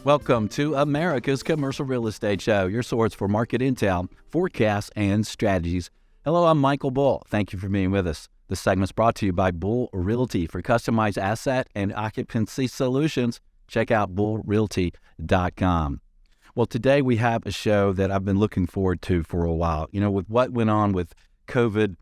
Welcome to America's Commercial Real Estate Show, your source for market intel, forecasts, and strategies. Hello, I'm Michael Bull. Thank you for being with us. This segment's brought to you by Bull Realty. For customized asset and occupancy solutions, check out bullrealty.com. Well, today we have a show that I've been looking forward to for a while. You know, with what went on with COVID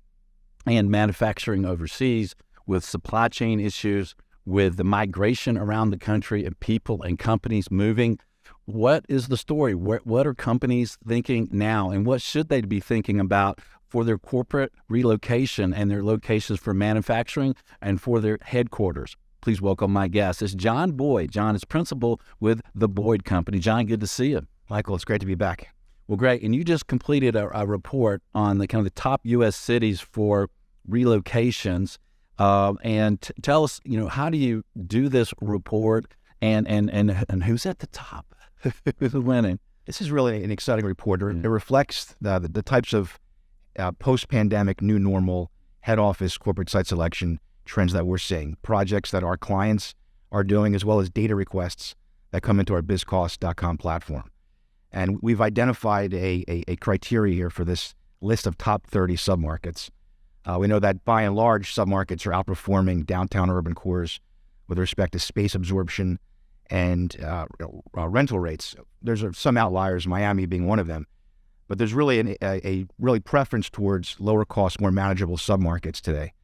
and manufacturing overseas, with supply chain issues, with the migration around the country and people and companies moving, what is the story? What are companies thinking now, and what should they be thinking about for their corporate relocation and their locations for manufacturing and for their headquarters? Please welcome my guest. It's John Boyd. John is principal with the Boyd Company. John, good to see you. Michael, it's great to be back. Well, great. And you just completed a report on the kind of the top U.S. cities for relocations. And tell us, you know, how do you do this report, and who's at the top? Who's winning? This is really an exciting report. It reflects the types of post-pandemic new normal head office corporate site selection trends that we're seeing, projects that our clients are doing, as well as data requests that come into our bizcost.com platform. And we've identified a criteria here for this list of top 30 submarkets. We know that by and large, submarkets are outperforming downtown urban cores with respect to space absorption and rental rates. There's some outliers, Miami being one of them, but there's really a preference towards lower cost, more manageable submarkets today.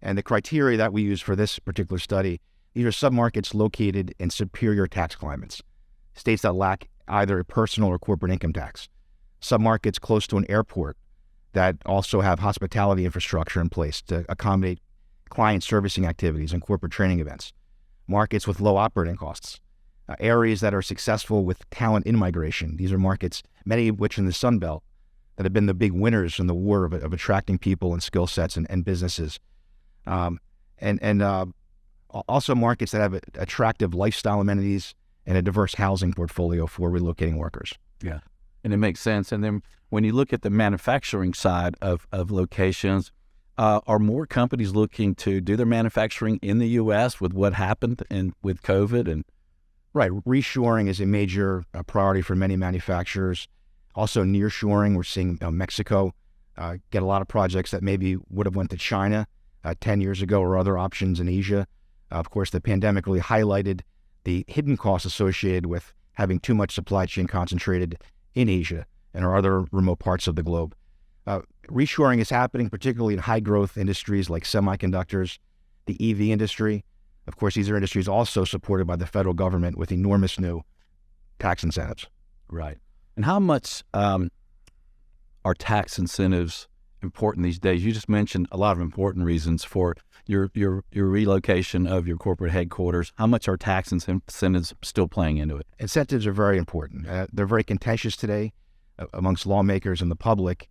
And the criteria that we use for this particular study, these are submarkets located in superior tax climates, states that lack either a personal or corporate income tax, submarkets close to an airport that also have hospitality infrastructure in place to accommodate client servicing activities and corporate training events, markets with low operating costs, areas that are successful with talent in-migration. These are markets, many of which in the Sun Belt, that have been the big winners in the war of attracting people and skill sets and businesses. Also markets that have attractive lifestyle amenities and a diverse housing portfolio for relocating workers. Yeah, and it makes sense. And then when you look at the manufacturing side of locations, are more companies looking to do their manufacturing in the U.S. with what happened and with COVID? And right, reshoring is a major priority for many manufacturers. Also nearshoring, we're seeing Mexico get a lot of projects that maybe would have went to China 10 years ago, or other options in Asia. Of course, the pandemic really highlighted the hidden costs associated with having too much supply chain concentrated in Asia and our other remote parts of the globe. Reshoring is happening particularly in high-growth industries like semiconductors, the EV industry. Of course, these are industries also supported by the federal government with enormous new tax incentives. Right. And how much are tax incentives important these days? You just mentioned a lot of important reasons for your relocation of your corporate headquarters. How much are tax incentives still playing into it? Incentives are very important. They're very contentious today amongst lawmakers and the public,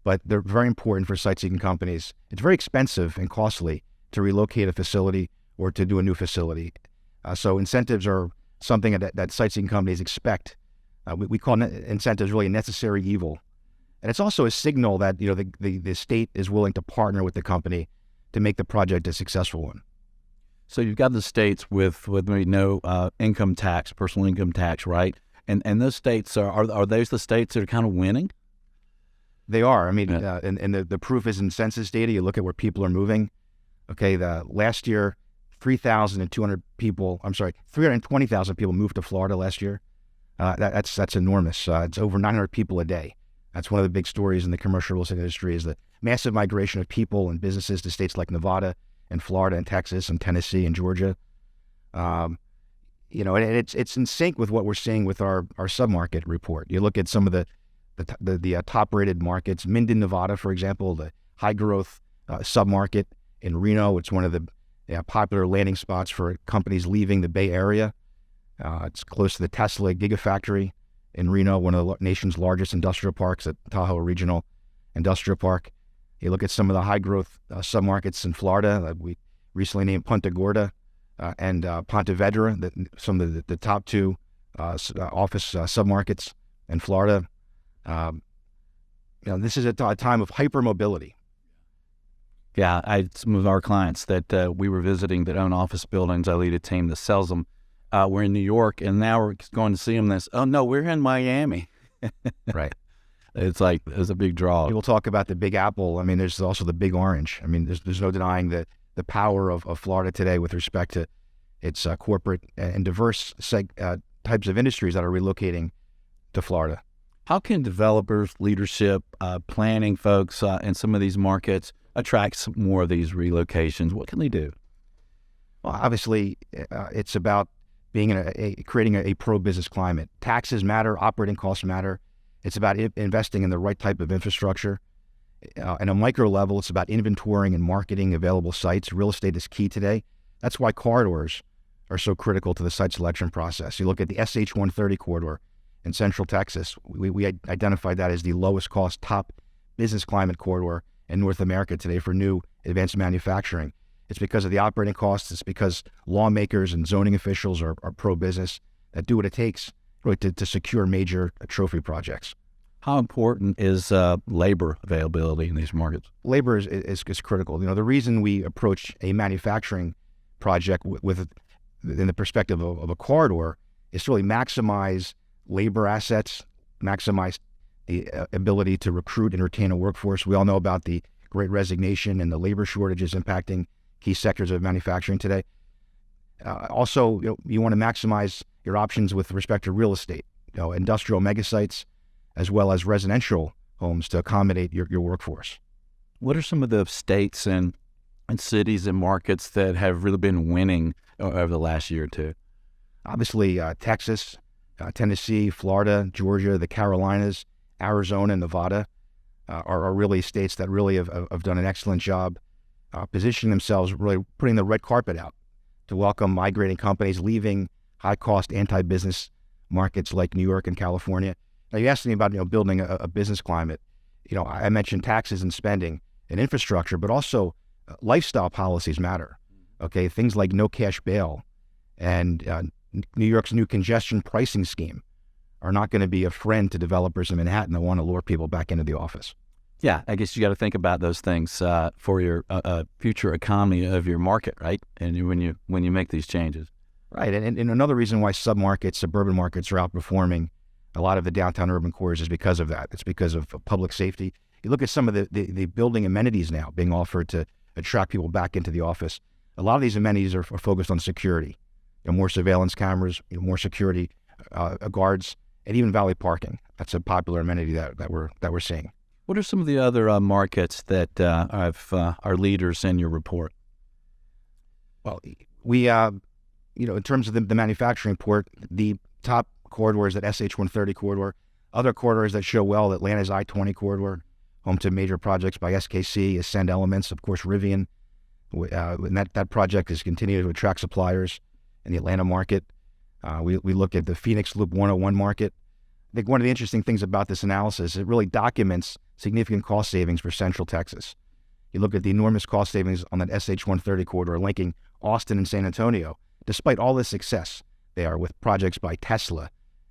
but they're very important for site-seeking companies. It's very expensive and costly to relocate a facility or to do a new facility. So incentives are something that site-seeking companies expect. We call incentives really a necessary evil. And it's also a signal that, you know, the state is willing to partner with the company to make the project a successful one. So you've got the states with maybe no income tax, personal income tax, right? And those states, are those the states that are kind of winning? They are. I mean, and the proof is in census data. You look at where people are moving. Okay, the last year, 320,000 people moved to Florida last year. That's enormous. It's over 900 people a day. That's one of the big stories in the commercial real estate industry, is the massive migration of people and businesses to states like Nevada and Florida and Texas and Tennessee and Georgia. You know, and it's in sync with what we're seeing with our submarket report. You look at some of the top-rated markets. Minden, Nevada, for example, the high-growth submarket in Reno. It's one of the popular landing spots for companies leaving the Bay Area. It's close to the Tesla Gigafactory in Reno, one of the nation's largest industrial parks at Tahoe Regional Industrial Park. You look at some of the high-growth submarkets in Florida. We recently named Punta Gorda and Ponte Vedra, some of the top two office submarkets in Florida. This is a time of hypermobility. Yeah, some of our clients that we were visiting that own office buildings, I lead a team that sells them. we're in New York, and now we're going to see them this. Oh no, we're in Miami. Right. It's a big draw. People talk about the Big Apple. I mean, there's also the Big Orange. I mean, there's no denying the power of Florida today with respect to its corporate and diverse types of industries that are relocating to Florida. How can developers, leadership, planning folks in some of these markets attract some more of these relocations? What can they do? Well, obviously, it's about being creating a pro-business climate. Taxes matter, operating costs matter. It's about investing in the right type of infrastructure. At a micro level, it's about inventorying and marketing available sites. Real estate is key today. That's why corridors are so critical to the site selection process. You look at the SH-130 corridor in Central Texas. We identified that as the lowest cost, top business climate corridor in North America today for new advanced manufacturing. It's because of the operating costs. It's because lawmakers and zoning officials are pro-business that do what it takes really to secure major trophy projects. How important is labor availability in these markets? Labor is critical. The reason we approach a manufacturing project in the perspective of a corridor is to really maximize labor assets, maximize the ability to recruit and retain a workforce. We all know about the Great Resignation and the labor shortages impacting key sectors of manufacturing today. Also, you want to maximize your options with respect to real estate, industrial megasites, as well as residential homes to accommodate your workforce. What are some of the states and cities and markets that have really been winning over the last year or two? Obviously, Texas, Tennessee, Florida, Georgia, the Carolinas, Arizona, and Nevada are really states that really have done an excellent job positioning themselves, really putting the red carpet out to welcome migrating companies, leaving high-cost anti-business markets like New York and California. Now, you asked me about building a business climate. I mentioned taxes and spending and infrastructure, but also lifestyle policies matter. Okay, things like no cash bail and New York's new congestion pricing scheme are not going to be a friend to developers in Manhattan that want to lure people back into the office. Yeah, I guess you got to think about those things for your future economy of your market, right? And when you make these changes, right. And another reason why submarkets, suburban markets, are outperforming a lot of the downtown urban cores is because of that. It's because of public safety. You look at some of the building amenities now being offered to attract people back into the office. A lot of these amenities are focused on security. More surveillance cameras, more security guards, and even valet parking. That's a popular amenity that we're seeing. What are some of the other markets that are leaders in your report? Well, we, in terms of the manufacturing port, the top corridor is that SH-130 corridor. Other corridors that show well, Atlanta's I-20 corridor, home to major projects by SKC, Ascend Elements, of course, Rivian. And that project is continuing to attract suppliers in the Atlanta market. We look at the Phoenix Loop 101 market. I think one of the interesting things about this analysis, it really documents significant cost savings for Central Texas. You look at the enormous cost savings on that SH-130 corridor linking Austin and San Antonio. Despite all this success there with projects by Tesla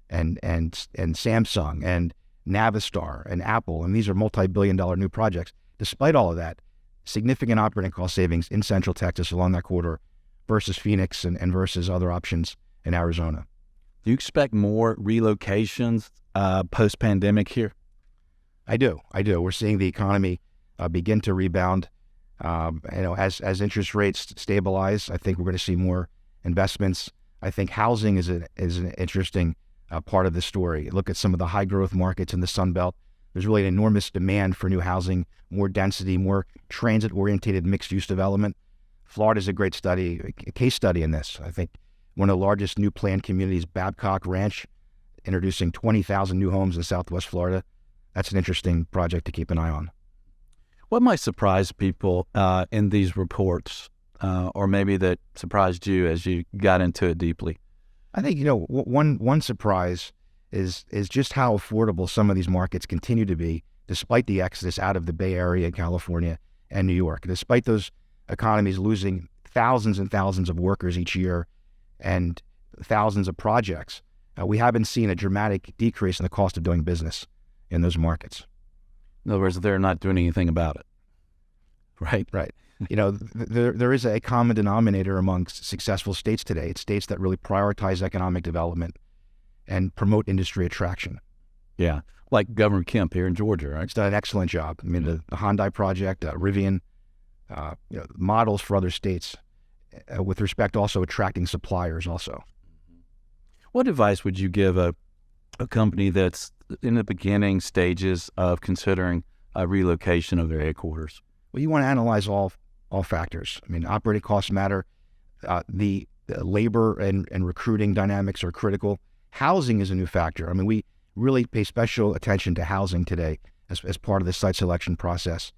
and Samsung and Navistar and Apple, and these are multi-billion-dollar new projects. Despite all of that, significant operating cost savings in Central Texas along that corridor versus Phoenix and versus other options in Arizona. Do you expect more relocations post-pandemic here? I do. We're seeing the economy begin to rebound. As interest rates stabilize, I think we're going to see more investments. I think housing is an interesting part of the story. Look at some of the high growth markets in the Sun Belt. There's really an enormous demand for new housing, more density, more transit-oriented mixed-use development. Florida is a great study, a case study in this. I think one of the largest new planned communities, Babcock Ranch, introducing 20,000 new homes in Southwest Florida. That's an interesting project to keep an eye on. What might surprise people in these reports, or maybe that surprised you as you got into it deeply? I think, one surprise is just how affordable some of these markets continue to be, despite the exodus out of the Bay Area, California, and New York. Despite those economies losing thousands and thousands of workers each year and thousands of projects, we haven't seen a dramatic decrease in the cost of doing business in those markets. In other words, they're not doing anything about it, right? Right. There is a common denominator among successful states today. It's states that really prioritize economic development and promote industry attraction. Yeah, like Governor Kemp here in Georgia, right? It's done an excellent job. I mean, the Hyundai project, Rivian, models for other states with respect also attracting suppliers also. What advice would you give a company that's in the beginning stages of considering a relocation of their headquarters? Well, you want to analyze all factors. I mean, operating costs matter. The labor and recruiting dynamics are critical. Housing is a new factor. I mean, we really pay special attention to housing today as part of the site selection process.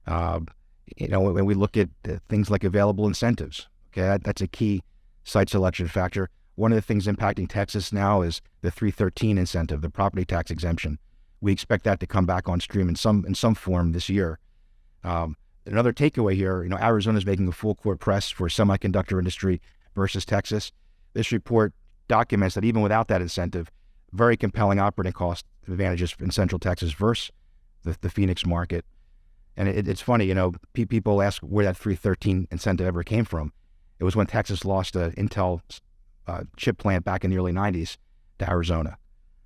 When we look at things like available incentives, okay, that's a key site selection factor. One of the things impacting Texas now is the 313 incentive, the property tax exemption. We expect that to come back on stream in some form this year. Another takeaway here, Arizona is making a full court press for semiconductor industry versus Texas. This report documents that even without that incentive, very compelling operating cost advantages in Central Texas versus the Phoenix market. And it's funny, people ask where that 313 incentive ever came from. It was when Texas lost an Intel chip plant back in the early 90s to Arizona.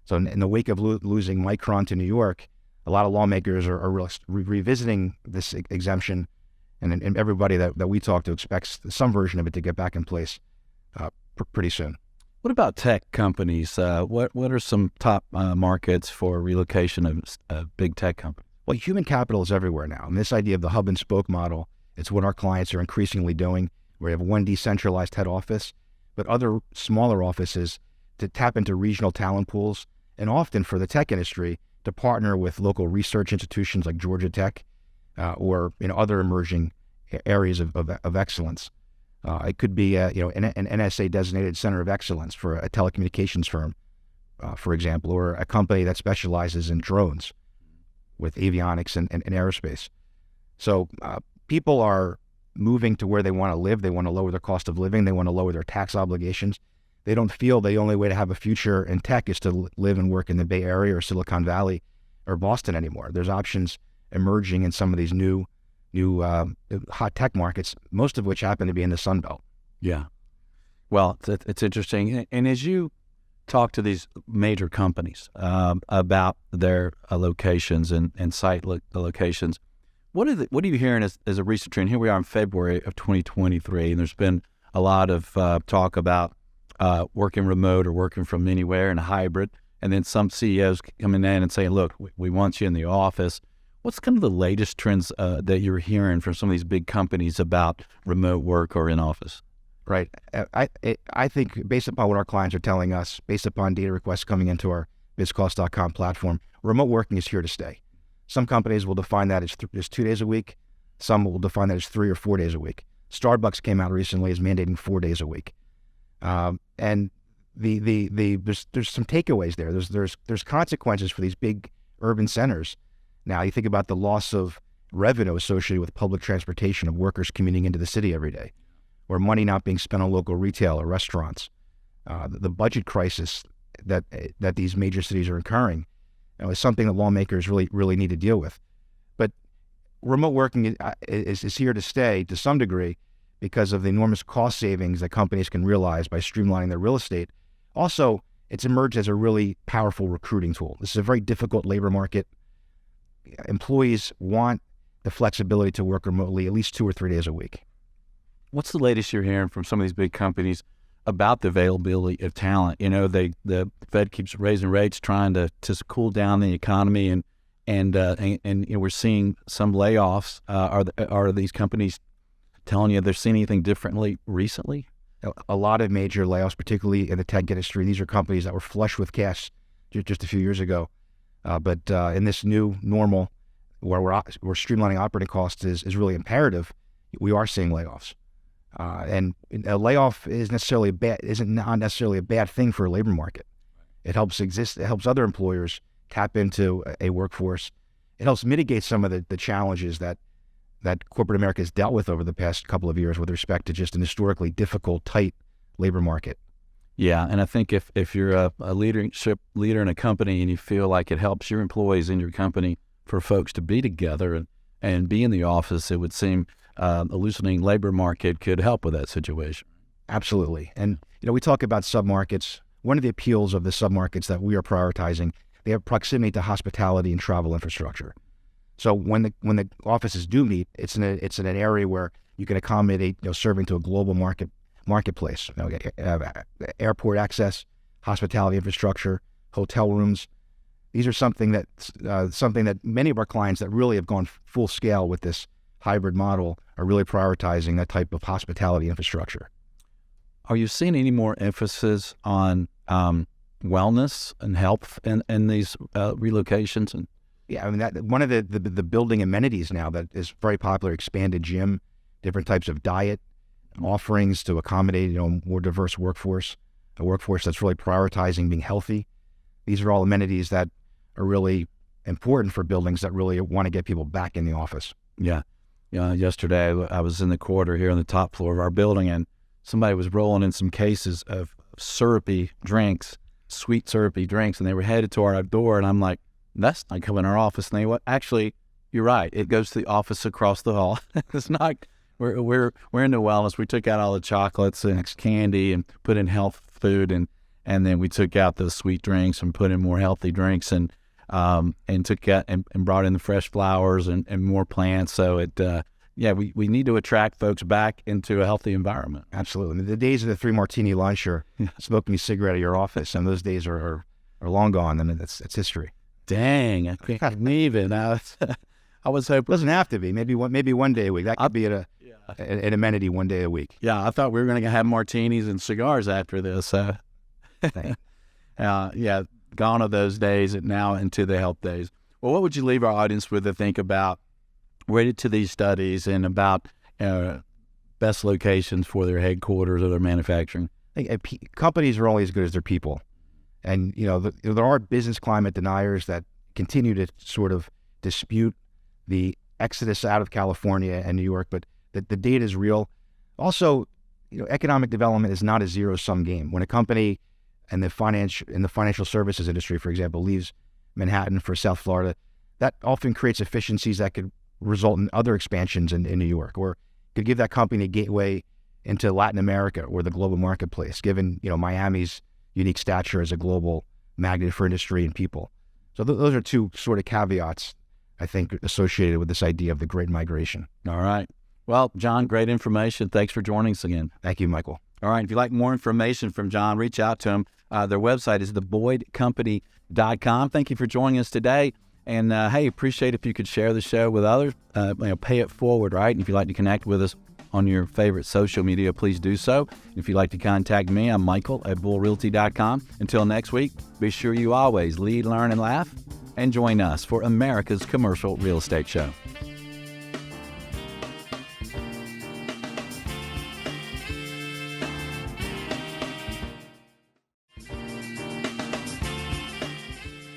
So in the wake of losing Micron to New York, a lot of lawmakers are revisiting this exemption, and everybody that we talk to expects some version of it to get back in place pretty soon. What about tech companies? What are some top markets for relocation of big tech companies? Well, human capital is everywhere now. And this idea of the hub and spoke model, it's what our clients are increasingly doing. We have one decentralized head office, but other smaller offices to tap into regional talent pools, and often for the tech industry to partner with local research institutions like Georgia Tech or other emerging areas of excellence. It could be an NSA designated center of excellence for a telecommunications firm, for example, or a company that specializes in drones with avionics and aerospace. So people are moving to where they want to live. They want to lower their cost of living. They want to lower their tax obligations. They don't feel the only way to have a future in tech is to live and work in the Bay Area or Silicon Valley or Boston anymore. There's options emerging in some of these new hot tech markets, most of which happen to be in the Sun Belt. Yeah. Well, it's interesting. And as you talk to these major companies about their locations and site locations, what are you hearing as a recent trend? Here we are in February of 2023, and there's been a lot of talk about working remote or working from anywhere and hybrid, and then some CEOs coming in and saying, look, we want you in the office. What's kind of the latest trends that you're hearing from some of these big companies about remote work or in office? Right. I think based upon what our clients are telling us, based upon data requests coming into our bizcost.com platform, remote working is here to stay. Some companies will define that as 2 days a week. Some will define that as 3 or 4 days a week. Starbucks came out recently as mandating 4 days a week. And there's some takeaways there. There's consequences for these big urban centers. Now you think about the loss of revenue associated with public transportation of workers commuting into the city every day, or money not being spent on local retail or restaurants. The budget crisis that these major cities are incurring is something that lawmakers really need to deal with. But remote working is here to stay to some degree because of the enormous cost savings that companies can realize by streamlining their real estate. Also, it's emerged as a really powerful recruiting tool. This is a very difficult labor market. Employees want the flexibility to work remotely at least 2 or 3 days a week. What's the latest you're hearing from some of these big companies about the availability of talent? The Fed keeps raising rates, trying to cool down the economy, and we're seeing some layoffs. Are these companies telling you they're seeing anything differently recently? A lot of major layoffs, particularly in the tech industry. These are companies that were flush with cash just a few years ago. But in this new normal, where we're streamlining operating costs is really imperative, we are seeing layoffs. And a layoff isn't not necessarily a bad thing for a labor market. It helps other employers tap into a workforce. It helps mitigate some of the challenges that corporate America has dealt with over the past couple of years with respect to just an historically difficult, tight labor market. Yeah, and I think if you're a leader in a company and you feel like it helps your employees in your company for folks to be together and be in the office, it would seem a loosening labor market could help with that situation. Absolutely. And, we talk about submarkets. One of the appeals of the submarkets that we are prioritizing, they have proximity to hospitality and travel infrastructure. So when the offices do meet, it's in an area where you can accommodate, serving to a global marketplace, airport access, hospitality infrastructure, hotel rooms. These are something that many of our clients that really have gone full scale with this hybrid model are really prioritizing that type of hospitality infrastructure. Are you seeing any more emphasis on wellness and health in these relocations? And yeah, I mean, that one of the building amenities now that is very popular, expanded gym, different types of diet offerings to accommodate, more diverse workforce, a workforce that's really prioritizing being healthy. These are all amenities that are really important for buildings that really want to get people back in the office. Yeah. Yesterday I was in the corridor here on the top floor of our building, and somebody was rolling in some cases of syrupy drinks, sweet syrupy drinks, and they were headed to our door, and I'm like, that's not coming in our office. And they went, actually, you're right. It goes to the office across the hall. It's not, we're into wellness. We took out all the chocolates and candy and put in health food, and then we took out the sweet drinks and put in more healthy drinks, and took out and brought in the fresh flowers and more plants. So we need to attract folks back into a healthy environment. Absolutely. The days of the 3 martini lunch or smoking a cigarette at your office, and those days are long gone, and it's history. Dang, I can't believe it. I was hoping. It doesn't have to be. Maybe one day a week. That could be an amenity one day a week. Yeah, I thought we were going to have martinis and cigars after this. Gone are those days, and now into the health days. Well, what would you leave our audience with to think about related to these studies and about best locations for their headquarters or their manufacturing? I think companies are only as good as their people. And, there are business climate deniers that continue to sort of dispute the exodus out of California and New York, but the data is real. Also, economic development is not a zero-sum game. When a company in the financial services industry, for example, leaves Manhattan for South Florida, that often creates efficiencies that could result in other expansions in New York, or could give that company a gateway into Latin America or the global marketplace, given, Miami's unique stature as a global magnet for industry and people. So those are 2 sort of caveats, I think, associated with this idea of the Great Migration. All right. Well, John, great information. Thanks for joining us again. Thank you, Michael. All right. If you'd like more information from John, reach out to him. Their website is theboydcompany.com. Thank you for joining us today. And, hey, appreciate if you could share the show with others. Pay it forward, right? And if you'd like to connect with us on your favorite social media, please do so. If you'd like to contact me, I'm Michael at bullrealty.com. Until next week, be sure you always lead, learn, and laugh. And join us for America's Commercial Real Estate Show.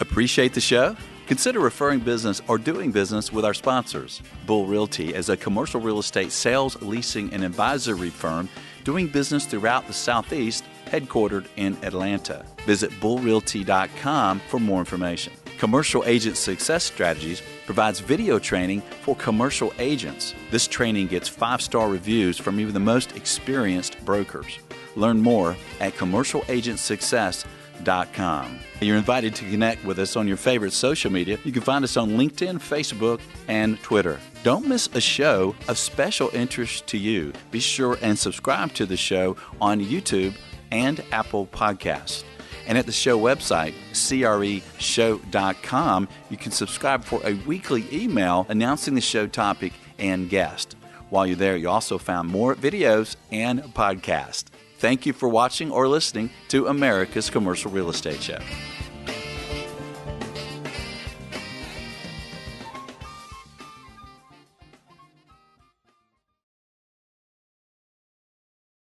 Appreciate the show? Consider referring business or doing business with our sponsors. Bull Realty is a commercial real estate sales, leasing, and advisory firm doing business throughout the Southeast, headquartered in Atlanta. Visit bullrealty.com for more information. Commercial Agent Success Strategies provides video training for commercial agents. This training gets 5-star reviews from even the most experienced brokers. Learn more at commercialagentsuccess.com. You're invited to connect with us on your favorite social media. You can find us on LinkedIn, Facebook, and Twitter. Don't miss a show of special interest to you. Be sure and subscribe to the show on YouTube and Apple Podcasts. And at the show website, creshow.com, you can subscribe for a weekly email announcing the show topic and guest. While you're there, you also found more videos and podcasts. Thank you for watching or listening to America's Commercial Real Estate Show.